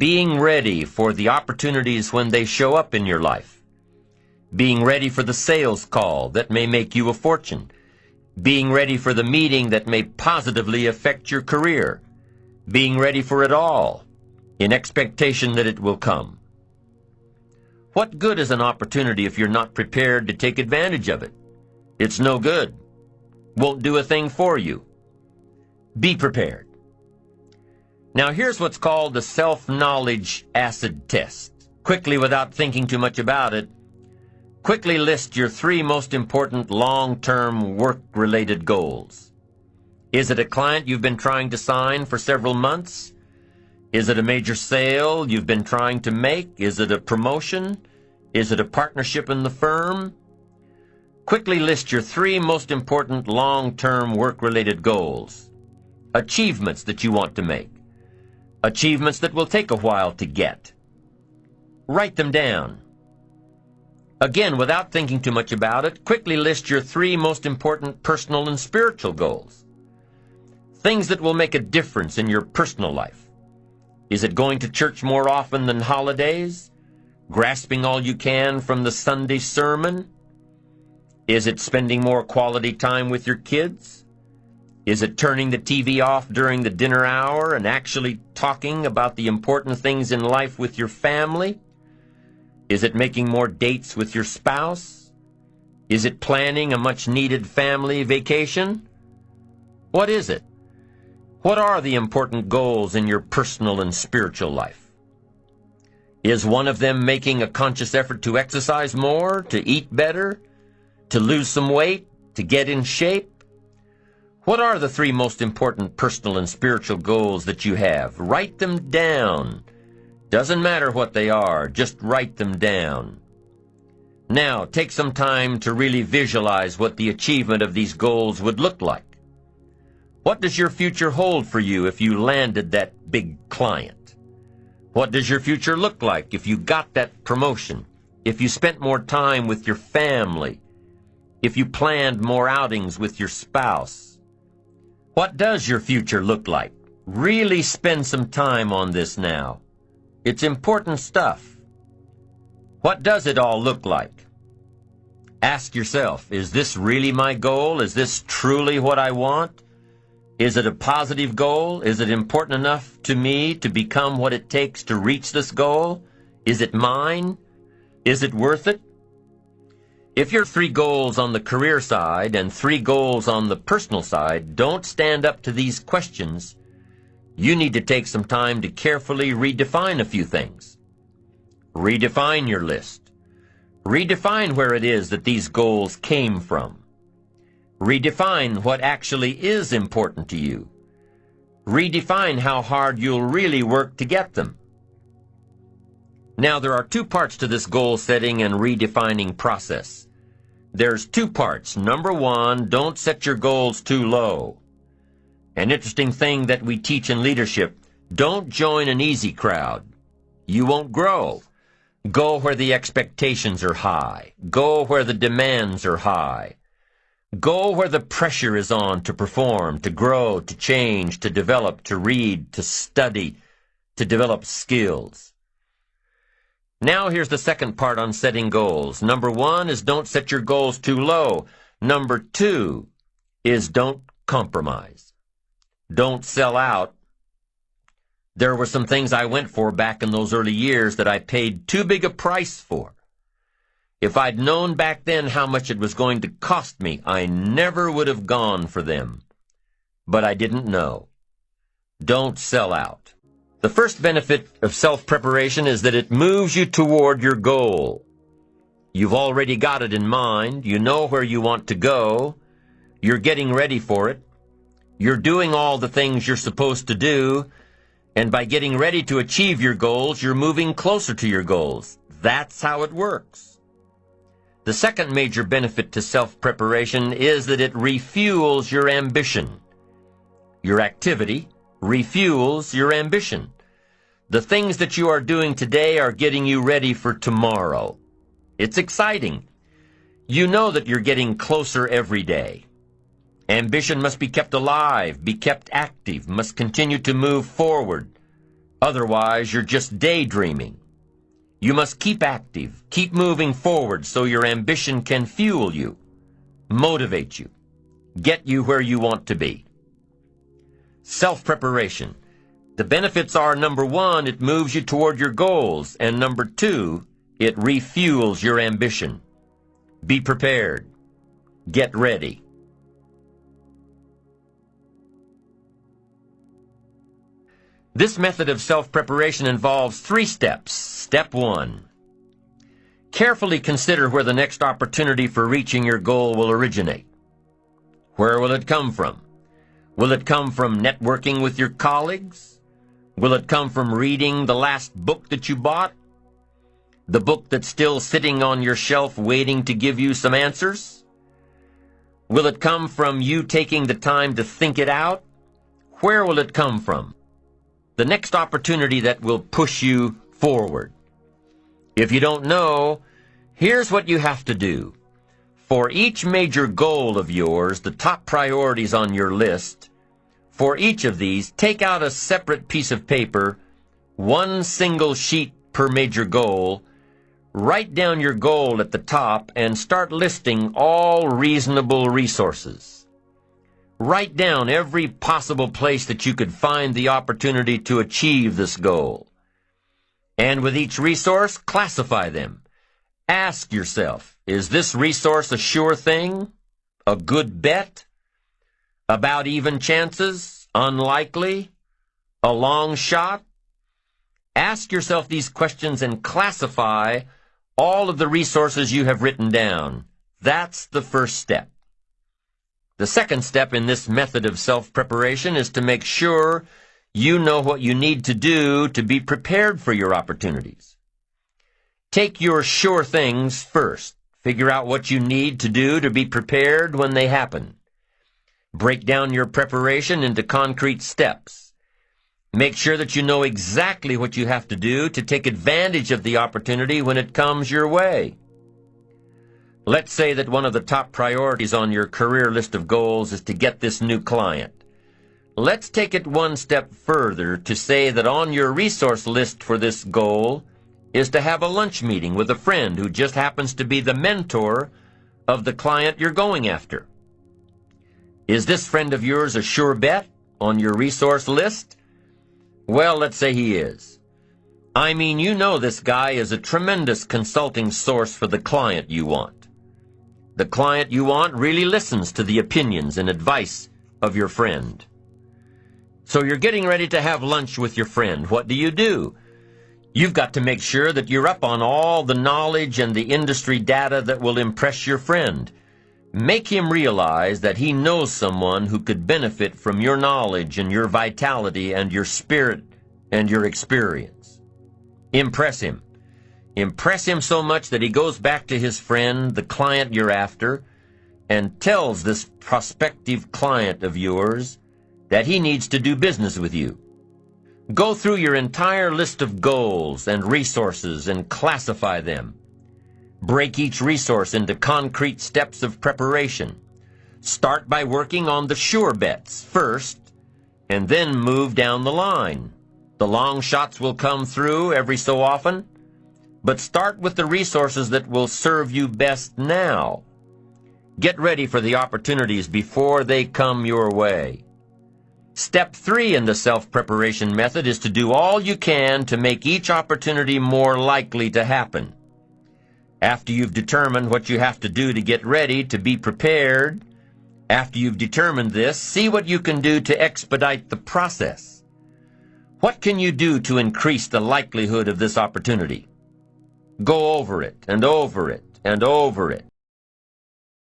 Being ready for the opportunities when they show up in your life. Being ready for the sales call that may make you a fortune. Being ready for the meeting that may positively affect your career. Being ready for it all, in expectation that it will come. What good is an opportunity if you're not prepared to take advantage of it? It's no good. Won't do a thing for you. Be prepared. Now here's what's called the self-knowledge acid test. Quickly, without thinking too much about it, quickly list your 3 most important long-term work-related goals. Is it a client you've been trying to sign for several months? Is it a major sale you've been trying to make? Is it a promotion? Is it a partnership in the firm? Quickly list your 3 most important long-term work-related goals. Achievements that you want to make. Achievements that will take a while to get. Write them down. Again, without thinking too much about it, quickly list your 3 most important personal and spiritual goals. Things that will make a difference in your personal life. Is it going to church more often than holidays? Grasping all you can from the Sunday sermon? Is it spending more quality time with your kids? Is it turning the TV off during the dinner hour and actually talking about the important things in life with your family? Is it making more dates with your spouse? Is it planning a much-needed family vacation? What is it? What are the important goals in your personal and spiritual life? Is one of them making a conscious effort to exercise more, to eat better, to lose some weight, to get in shape? What are the 3 most important personal and spiritual goals that you have? Write them down. Doesn't matter what they are, just write them down. Now, take some time to really visualize what the achievement of these goals would look like. What does your future hold for you if you landed that big client? What does your future look like if you got that promotion? If you spent more time with your family? If you planned more outings with your spouse? What does your future look like? Really spend some time on this now. It's important stuff. What does it all look like? Ask yourself, is this really my goal? Is this truly what I want? Is it a positive goal? Is it important enough to me to become what it takes to reach this goal? Is it mine? Is it worth it? If your 3 goals on the career side and 3 goals on the personal side don't stand up to these questions, you need to take some time to carefully redefine a few things. Redefine your list. Redefine where it is that these goals came from. Redefine what actually is important to you. Redefine how hard you'll really work to get them. Now, there are 2 parts to this goal setting and redefining process. There's 2 parts. Number 1, don't set your goals too low. An interesting thing that we teach in leadership, don't join an easy crowd. You won't grow. Go where the expectations are high. Go where the demands are high. Go where the pressure is on to perform, to grow, to change, to develop, to read, to study, to develop skills. Now here's the second part on setting goals. Number 1 is don't set your goals too low. Number 2 is don't compromise. Don't sell out. There were some things I went for back in those early years that I paid too big a price for. If I'd known back then how much it was going to cost me, I never would have gone for them. But I didn't know. Don't sell out. The first benefit of self-preparation is that it moves you toward your goal. You've already got it in mind. You know where you want to go. You're getting ready for it. You're doing all the things you're supposed to do. And by getting ready to achieve your goals, you're moving closer to your goals. That's how it works. The second major benefit to self-preparation is that it refuels your ambition. Your activity refuels your ambition. The things that you are doing today are getting you ready for tomorrow. It's exciting. You know that you're getting closer every day. Ambition must be kept alive, be kept active, must continue to move forward. Otherwise, you're just daydreaming. You must keep active, keep moving forward so your ambition can fuel you, motivate you, get you where you want to be. Self-preparation. The benefits are, number one, it moves you toward your goals, and number two, it refuels your ambition. Be prepared. Get ready. This method of self-preparation involves 3 steps. Step 1. Carefully consider where the next opportunity for reaching your goal will originate. Where will it come from? Will it come from networking with your colleagues? Will it come from reading the last book that you bought? The book that's still sitting on your shelf waiting to give you some answers? Will it come from you taking the time to think it out? Where will it come from? The next opportunity that will push you forward. If you don't know, here's what you have to do. For each major goal of yours, the top priorities on your list, for each of these, take out a separate piece of paper, 1 single sheet per major goal, write down your goal at the top, and start listing all reasonable resources. Write down every possible place that you could find the opportunity to achieve this goal. And with each resource, classify them. Ask yourself, is this resource a sure thing? A good bet? About even chances? Unlikely? A long shot? Ask yourself these questions and classify all of the resources you have written down. That's the first step. The second step in this method of self-preparation is to make sure you know what you need to do to be prepared for your opportunities. Take your sure things first. Figure out what you need to do to be prepared when they happen. Break down your preparation into concrete steps. Make sure that you know exactly what you have to do to take advantage of the opportunity when it comes your way. Let's say that one of the top priorities on your career list of goals is to get this new client. Let's take it one step further to say that on your resource list for this goal is to have a lunch meeting with a friend who just happens to be the mentor of the client you're going after. Is this friend of yours a sure bet on your resource list? Well, let's say he is. I mean, you know this guy is a tremendous consulting source for the client you want. The client you want really listens to the opinions and advice of your friend. So you're getting ready to have lunch with your friend. What do? You've got to make sure that you're up on all the knowledge and the industry data that will impress your friend. Make him realize that he knows someone who could benefit from your knowledge and your vitality and your spirit and your experience. Impress him. Impress him so much that he goes back to his friend, the client you're after, and tells this prospective client of yours that he needs to do business with you. Go through your entire list of goals and resources and classify them. Break each resource into concrete steps of preparation. Start by working on the sure bets first, and then move down the line. The long shots will come through every so often, but start with the resources that will serve you best now. Get ready for the opportunities before they come your way. Step 3 in the self-preparation method is to do all you can to make each opportunity more likely to happen. After you've determined what you have to do to get ready, to be prepared, after you've determined this, see what you can do to expedite the process. What can you do to increase the likelihood of this opportunity? Go over it and over it and over it.